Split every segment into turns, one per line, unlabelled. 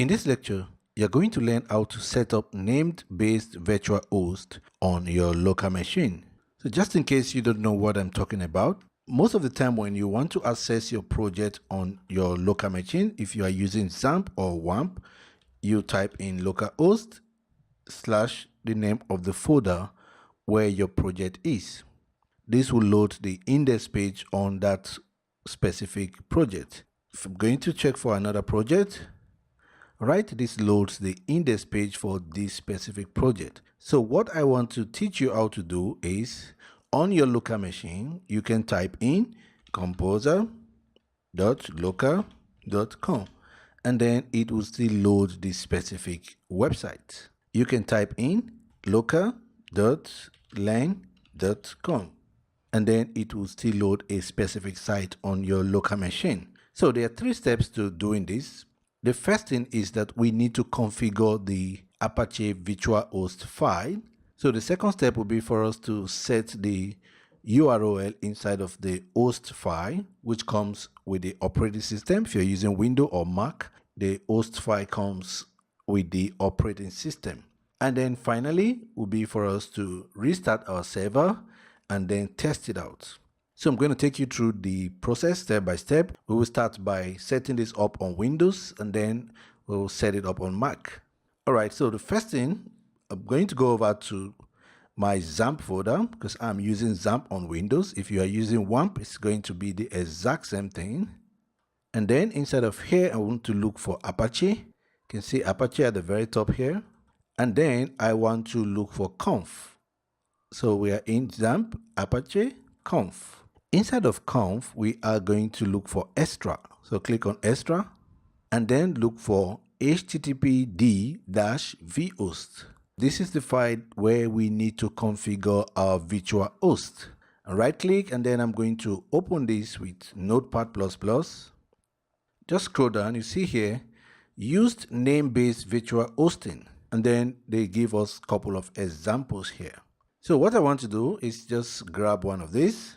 In this lecture, you're going to learn how to set up name-based VirtualHost on your local machine. So just in case you don't know what I'm talking about, most of the time when you want to access your project on your local machine, if you are using XAMPP or WAMP, you type in localhost / the name of the folder where your project is. This will load the index page on that specific project. If I'm going to check for another project, right, this loads the index page for this specific project. So what I want to teach you how to do is, on your local machine, you can type in composer.local.com and then it will still load this specific website. You can type in local.lang.com and then it will still load a specific site on your local machine. So there are 3 steps to doing this. The first thing is that we need to configure the Apache VirtualHost file. So the second step will be for us to set the URL inside of the host file, which comes with the operating system. If you're using Windows or Mac, the host file comes with the operating system. And then finally will be for us to restart our server and then test it out. So I'm going to take you through the process step by step. We will start by setting this up on Windows and then we'll set it up on Mac. All right, so the first thing, I'm going to go over to my XAMPP folder because I'm using XAMPP on Windows. If you are using WAMP, it's going to be the exact same thing. And then inside of here, I want to look for Apache. You can see Apache at the very top here. And then I want to look for conf. So we are in XAMPP, Apache, conf. Inside of conf, we are going to look for extra. So click on extra and then look for httpd-vhost. This is the file where we need to configure our virtual host. Right click and then I'm going to open this with Notepad++. Just scroll down, you see here, used name-based virtual hosting. And then they give us a couple of examples here. So what I want to do is just grab one of these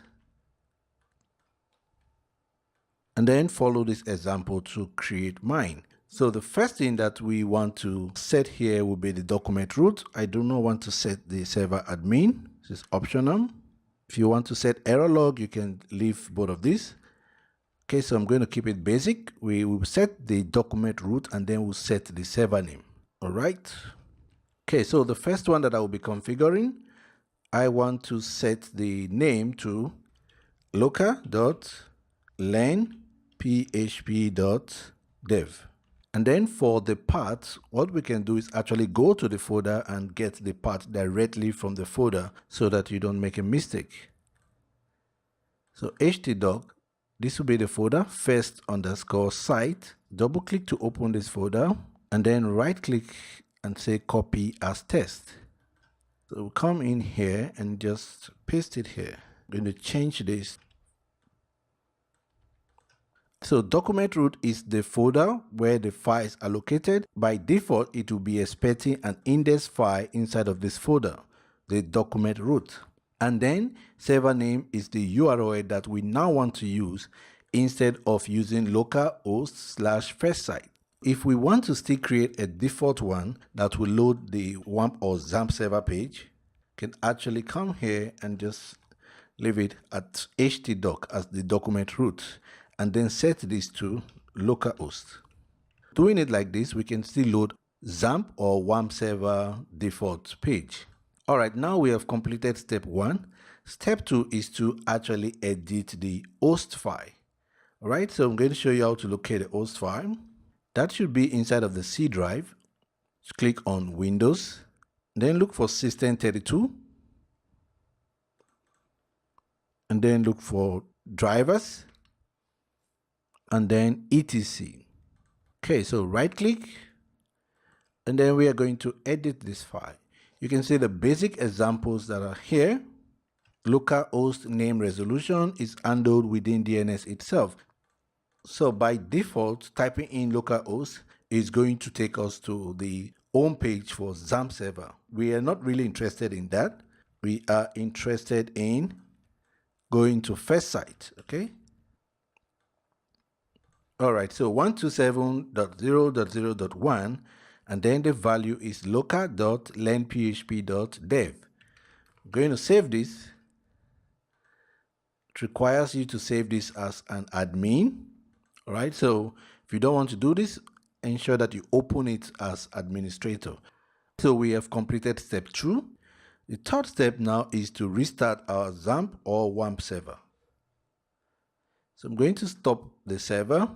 and then follow this example to create mine. So the first thing that we want to set here will be the document root. I do not want to set the server admin. This is optional. If you want to set error log, you can leave both of these. Okay, so I'm going to keep it basic. We will set the document root and then we'll set the server name. All right. Okay, so the first one that I will be configuring, I want to set the name to local.len.php.dev. And then for the path, what we can do is actually go to the folder and get the path directly from the folder so that you don't make a mistake. So htdoc, this will be the folder, first_site. Double click to open this folder and then right click and say copy as test. So we'll come in here and just paste it here. I'm going to change this. So document root is the folder where the files are located. By default, it will be expecting an index file inside of this folder, the document root. And then server name is the URL that we now want to use instead of using localhost/first site. If we want to still create a default one that will load the WAMP or XAMPP server page, can actually come here and just leave it at htdoc as the document root and then set this to localhost. Doing it like this, we can still load XAMPP or WAMP server default page. All right, now we have completed step 1. Step 2 is to actually edit the host file. All right, so I'm going to show you how to locate the host file. That should be inside of the C drive. Just click on Windows, then look for System32, and then look for drivers, and then etc. Okay, so right click, and then we are going to edit this file. You can see the basic examples that are here. Localhost name resolution is handled within DNS itself. So by default, typing in localhost is going to take us to the home page for XAMPP server. We are not really interested in that. We are interested in going to first site, okay? All right, so 127.0.0.1, and then the value is local.learnphp.dev. I'm going to save this. It requires you to save this as an admin. All right, so if you don't want to do this, ensure that you open it as administrator. So we have completed step 2. The third step now is to restart our XAMPP or WAMP server. So I'm going to stop the server,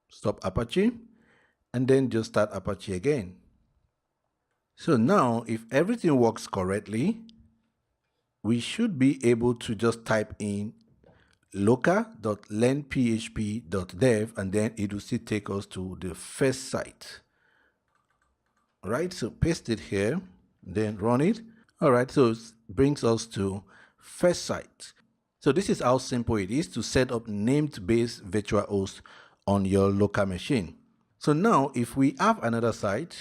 stop Apache, and then just start Apache again. So now, if everything works correctly, we should be able to just type in local.learnphp.dev, and then it will still take us to the first site. All right, so paste it here, then run it. All right, so it brings us to first site. So this is how simple it is to set up name-based VirtualHost on your local machine. So now if we have another site,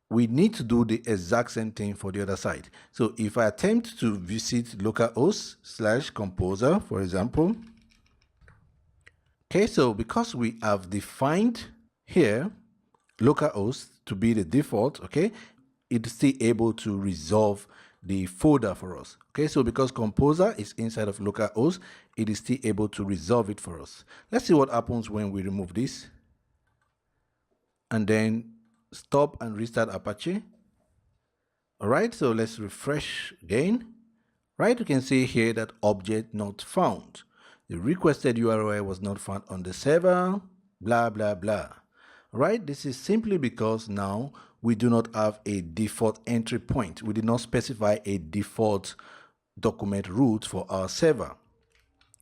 we need to do the exact same thing for the other site. So if I attempt to visit localhost/composer, for example, okay, so because we have defined here localhost to be the default, okay, it's still able to resolve the folder for us. Okay, so because composer is inside of localhost, it is still able to resolve it for us. Let's see what happens when we remove this and then stop and restart Apache. All right, so let's refresh again. Right, you can see here that object not found. The requested URL was not found on the server, blah, blah, blah. Right, this is simply because now we do not have a default entry point. We did not specify a default document root for our server.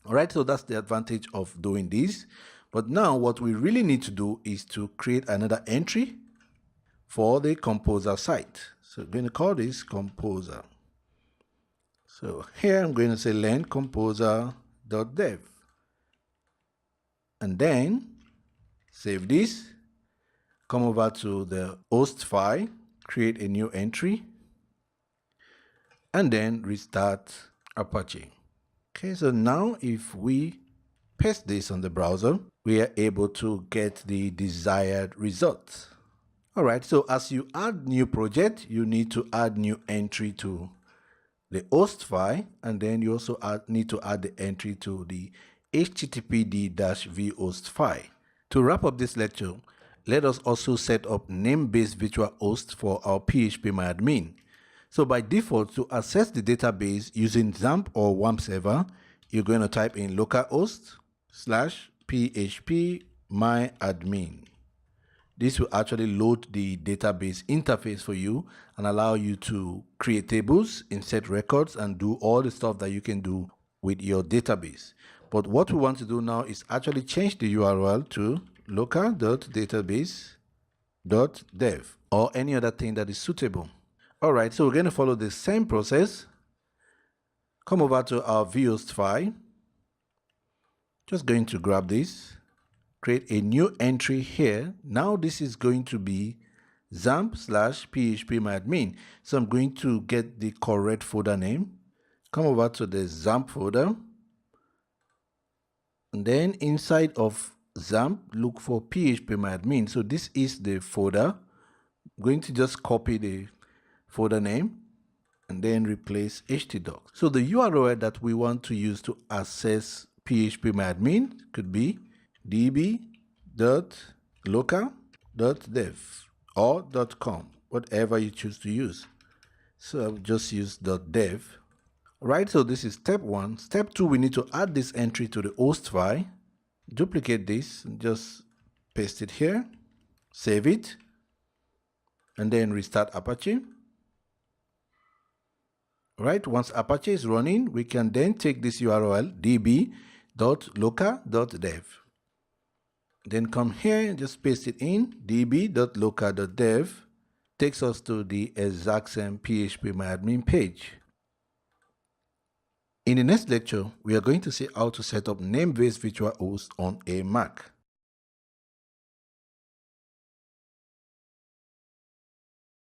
All right, so that's the advantage of doing this. But now what we really need to do is to create another entry for the composer site. So I'm going to call this composer. So here I'm going to say learn composer.dev, and then save this. Come over to the host file, create a new entry, and then restart Apache. Okay, so now if we paste this on the browser, we are able to get the desired result. All right, so as you add new project, you need to add new entry to the host file, and then you also need to add the entry to the httpd-vhost file. To wrap up this lecture, let us also set up name-based VirtualHost for our phpMyAdmin. So by default, to access the database using XAMPP or WAMP server, you're going to type in localhost/phpMyAdmin. This will actually load the database interface for you and allow you to create tables, insert records, and do all the stuff that you can do with your database. But what we want to do now is actually change the URL to local.database.dev or any other thing that is suitable. All right, so we're going to follow the same process. Come over to our vhost file. Just going to grab this, create a new entry here. Now this is going to be XAMPP/phpMyAdmin. So I'm going to get the correct folder name. Come over to the XAMPP folder. And then inside of XAMPP, look for phpMyAdmin. So this is the folder. I'm going to just copy the folder name and then replace htdocs. So the URL that we want to use to access phpMyAdmin could be db.local.dev or .com, whatever you choose to use. So I'll just use .dev. Right, so this is step 1. Step 2, we need to add this entry to the host file. Duplicate this and just paste it here, save it, and then restart Apache. Right, once Apache is running, we can then take this URL db.local.dev. Then come here and just paste it in, db.local.dev. Takes us to the exact same phpMyAdmin page. In the next lecture, we are going to see how to set up name-based VirtualHost on a Mac.